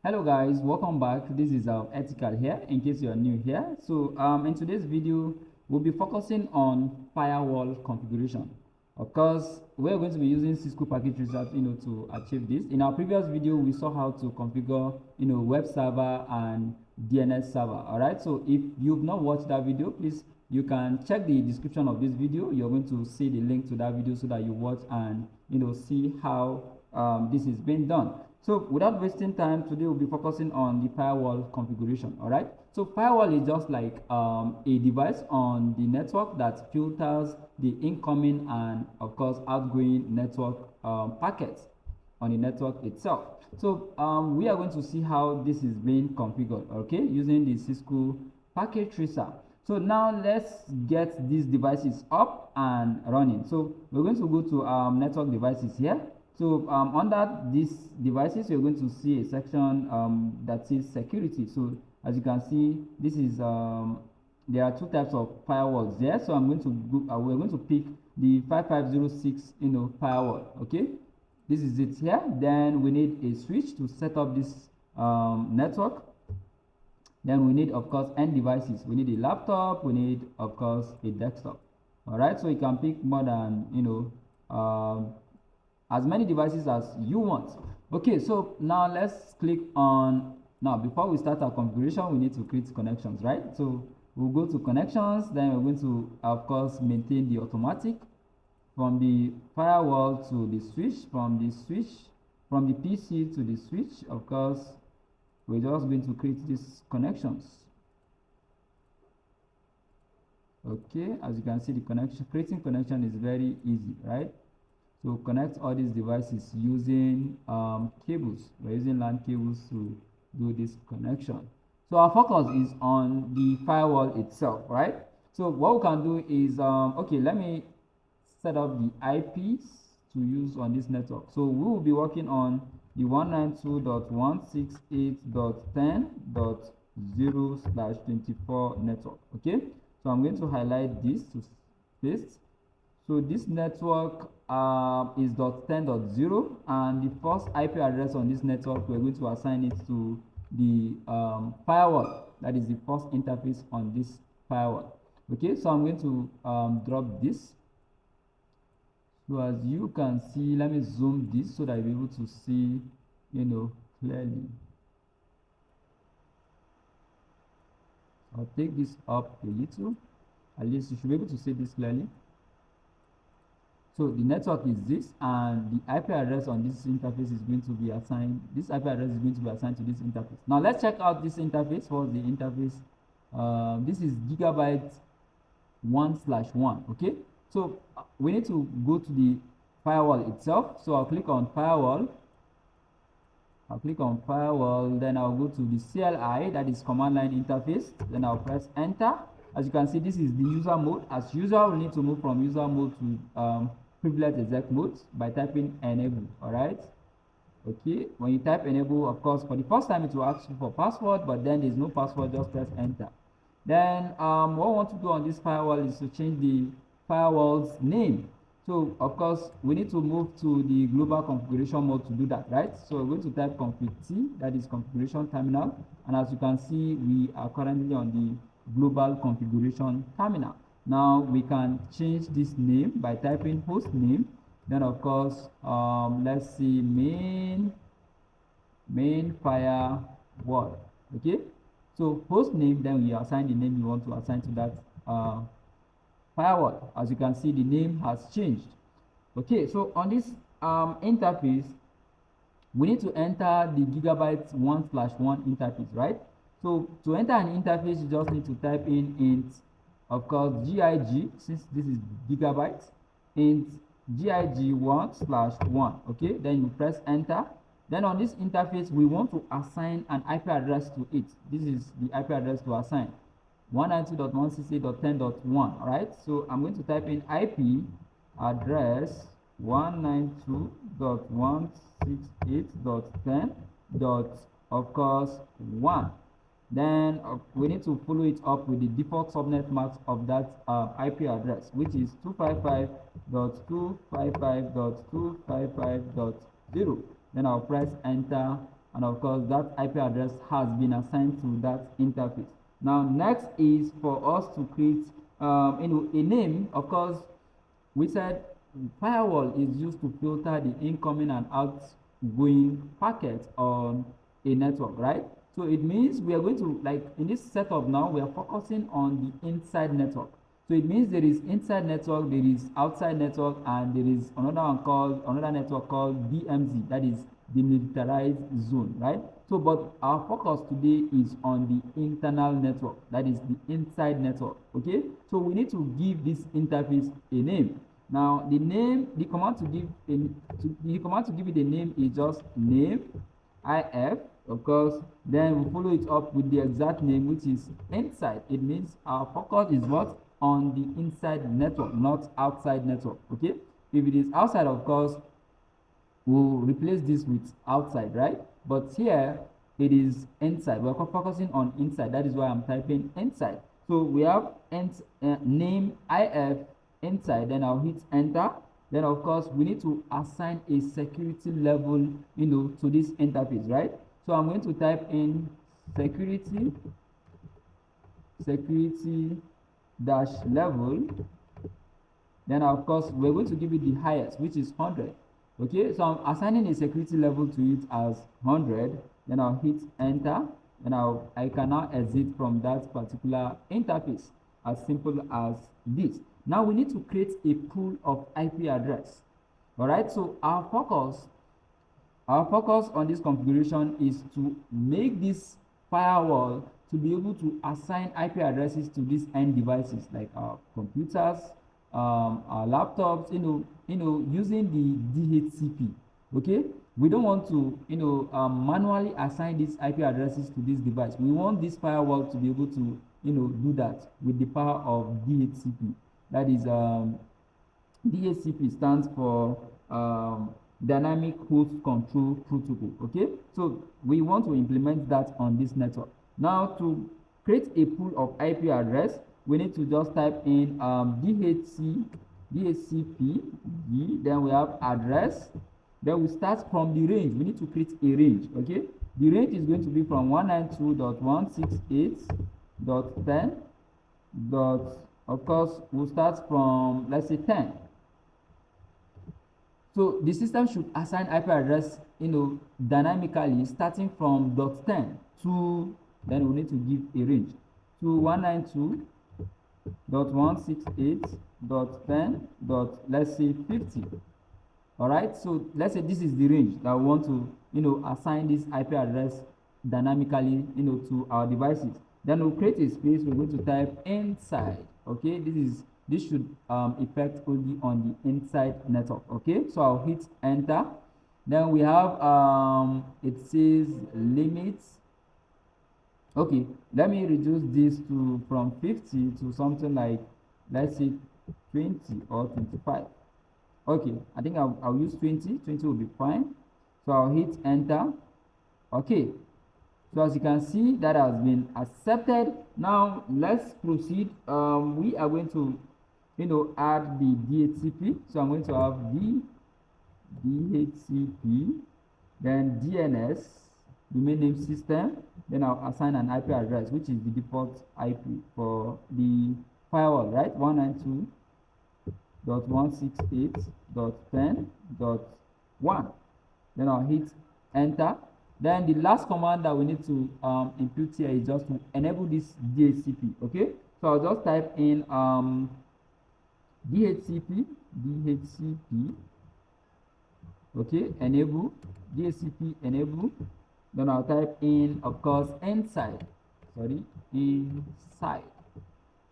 Hello guys, welcome back. This is Ethical here in case you are new here. So in today's video we'll be focusing on firewall configuration. Of course, we're going to be using Cisco Packet Tracer to achieve this. In our previous video we saw how to configure web server and DNS server. All right, so if you've not watched that video, please you can check the description of this video. You're going to see the link to that video so that you watch and see how this is being done. So without wasting time, today we'll be focusing on the firewall configuration. All right, so firewall is just like a device on the network that filters the incoming and of course outgoing network packets on the network itself. So we are going to see how this is being configured, okay, using the Cisco Packet Tracer. So now let's get these devices up and running. So we're going to go to network devices here. So under these devices, you're going to see a section that says security. So as you can see, this is there are two types of firewalls there. So I'm going to go, we're going to pick the 5506 firewall. Okay, this is it here. Then we need a switch to set up this network. Then we need, of course, end devices. We need a laptop. We need, of course, a desktop. All right, so you can pick more than as many devices as you want. Okay, so now let's click on, now before we start our configuration we need to create connections, right? So we'll go to connections, then we're going to of course maintain the automatic from the firewall to the switch, from the PC to the switch. Of course we're just going to create these connections. Okay, as you can see, the creating connection is very easy, right? So connect all these devices using cables. We're using LAN cables to do this connection. So our focus is on the firewall itself, right? So what we can do is, okay, let me set up the IPs to use on this network. So we will be working on the 192.168.10.0/24 network. Okay, so I'm going to highlight this to paste. So this network is .10.0, and the first IP address on this network, we're going to assign it to the firewall. That is the first interface on this firewall. Okay, so I'm going to drop this. So as you can see, let me zoom this so that you'll be able to see clearly. I'll take this up a little, at least you should be able to see this clearly. So the network is this, and the IP address on this interface is going to be assigned. This IP address is going to be assigned to this interface. Now let's check out this interface. For the interface, this is gigabyte 1/1. Okay, so we need to go to the firewall itself. So I'll click on firewall. Then I'll go to the CLI, that is command line interface. Then I'll press enter. As you can see, this is the user mode. As usual, we need to move from user mode to privileged exec mode by typing enable. All right, okay, when you type enable, of course for the first time it will ask you for password, but then there's no password, just press enter. Then what we want to do on this firewall is to change the firewall's name. So of course we need to move to the global configuration mode to do that, right? So we're going to type config T, that is configuration terminal, and as you can see, we are currently on the global configuration terminal. Now we can change this name by typing host name. Then of course let's see main firewall. Okay, so host name, then we assign the name you want to assign to that firewall. As you can see, the name has changed. Okay, so on this interface we need to enter the gigabyte 1/1 interface, right? So to enter an interface, you just need to type in int, of course, gig, since this is gigabytes, int gig 1/1. Okay, then you press enter. Then on this interface, we want to assign an IP address to it. This is the IP address to assign, 192.168.10.1. all right, so I'm going to type in IP address 192.168.10. of course 1. Then we need to follow it up with the default subnet mask of that IP address, which is 255.255.255.0. Then I'll press enter and of course that IP address has been assigned to that interface. Now next is for us to create a name. Of course, we said firewall is used to filter the incoming and outgoing packets on a network, right? So it means we are going to, like in this setup now, we are focusing on the inside network. So it means there is inside network, there is outside network, and there is another network called DMZ, that is the militarized zone, right? So but our focus today is on the internal network, that is the inside network. Okay, so we need to give this interface a name. Now the command to give it a name is just name if, of course. Then we follow it up with the exact name, which is inside. It means our focus is what? On the inside network, not outside network. Okay, if it is outside, of course, we'll replace this with outside, right? But here it is inside. We're focusing on inside. That is why I'm typing inside. So we have name if inside, then I'll hit enter. Then of course we need to assign a security level, to this interface, right? So I'm going to type in security dash level. Then of course we're going to give it the highest, which is 100. Okay, so I'm assigning a security level to it as 100. Then I'll hit enter. Then I can now exit from that particular interface, as simple as this. Now we need to create a pool of IP address. All right, so our focus on this configuration is to make this firewall to be able to assign IP addresses to these end devices, like our computers, our laptops, using the DHCP. Okay, we don't want to manually assign these IP addresses to this device. We want this firewall to be able to do that with the power of DHCP. That is DHCP stands for dynamic host control protocol. Okay, so we want to implement that on this network. Now to create a pool of IP address, we need to just type in DHCP, then we have address. Then we start from the range. We need to create a range. Okay, the range is going to be from 192.168.10. Of course, we'll start from, let's say, 10. So the system should assign IP address, dynamically, starting from .10 to, then we need to give a range to 192.168.10. Let's say 50. All right, so let's say this is the range that we want to assign this IP address dynamically to our devices. Then we'll create a space. We're going to type inside. Okay, this should effect only on the inside network. Okay, so I'll hit enter. Then we have it says limits. Okay, let me reduce this to from 50 to something like, let's say, 20 or 25. Okay, I think I'll use 20. 20 will be fine. So I'll hit enter. Okay, so as you can see, that has been accepted. Now let's proceed. We are going to add the DHCP. So I'm going to have the DHCP, then DNS, domain name system. Then I'll assign an IP address, which is the default IP for the firewall, right? 192.168.10.1. Then I'll hit enter. Then the last command that we need to input here is just to enable this DHCP. Okay, so I'll just type in DHCP. Okay, enable DHCP enable. Then I'll type in, of course, inside.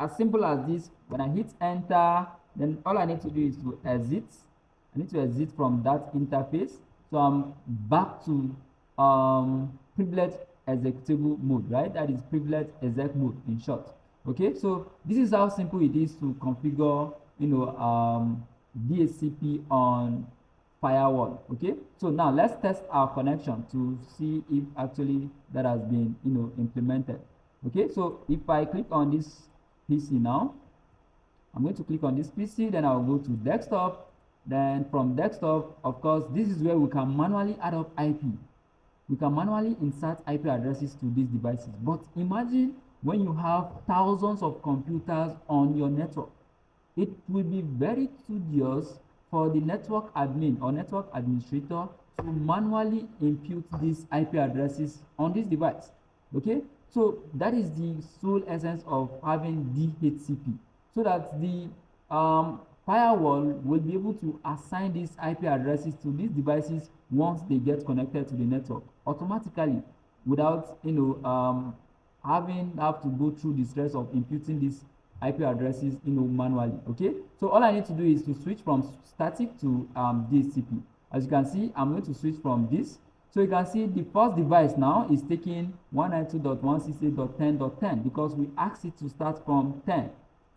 As simple as this. When I hit enter, then all I need to do is to exit. I need to exit from that interface. So I'm back to privileged executable mode, right? That is privileged exec mode in short. Okay, so this is how simple it is to configure DHCP on firewall. Okay, so now let's test our connection to see if actually that has been implemented. Okay, so if I click on this PC now, I'm going to click on this PC, then I'll go to desktop. Then from desktop, of course, this is where we can manually add up IP. we can manually insert IP addresses to these devices. But imagine when you have thousands of computers on your network. It will be very tedious for the network admin or network administrator to manually impute these IP addresses on this device. Okay, so that is the sole essence of having DHCP, so that the firewall will be able to assign these IP addresses to these devices once they get connected to the network automatically, without have to go through the stress of imputing these IP addresses manually. Okay, so all I need to do is to switch from static to DHCP. As you can see, I'm going to switch from this. So you can see the first device now is taking 192.168.10.10 because we asked it to start from 10.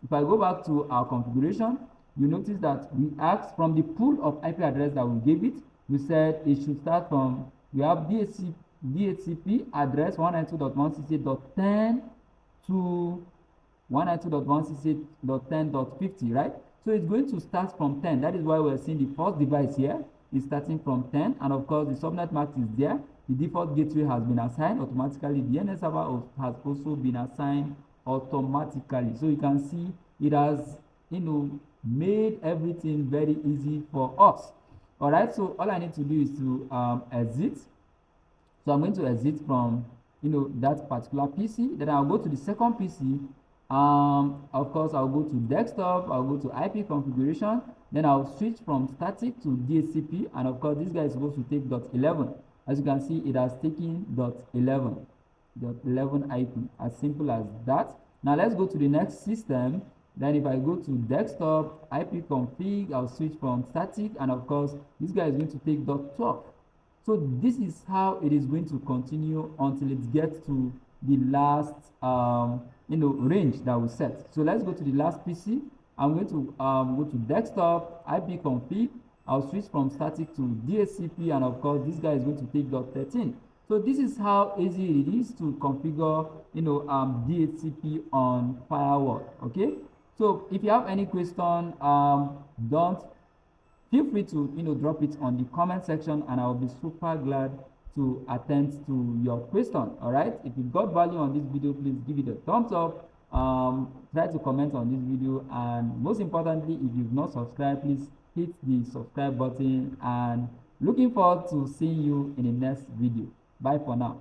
If I go back to our configuration, you notice that we asked from the pool of IP address that we gave it, we said it should start from, we have DHCP address 192.168.10 to 192.168.10.50, right? So it's going to start from 10. That is why we're seeing the first device here is starting from 10, and of course the subnet mask is there. The default gateway has been assigned automatically. The DNS server has also been assigned automatically. So you can see it has made everything very easy for us. All right, so all I need to do is to exit. So I'm going to exit from that particular PC. Then I'll go to the second PC. Of course, I'll go to desktop, I'll go to IP configuration, then I'll switch from static to DHCP, and of course, this guy is supposed to take .11. As you can see, it has taken .11 IP, as simple as that. Now let's go to the next system. Then if I go to desktop, IP config, I'll switch from static, and of course, this guy is going to take .12. So this is how it is going to continue until it gets to the last range that we set. So let's go to the last PC. I'm going to go to desktop, IP config. I'll switch from static to DHCP, and of course this guy is going to take .13. So this is how easy it is to configure DHCP on firewall. Okay, so if you have any question, feel free to drop it on the comment section, and I'll be super glad to attend to your question. All right, if you got value on this video, please give it a thumbs up. Try to comment on this video, and most importantly, if you've not subscribed, please hit the subscribe button, and looking forward to seeing you in the next video. Bye for now.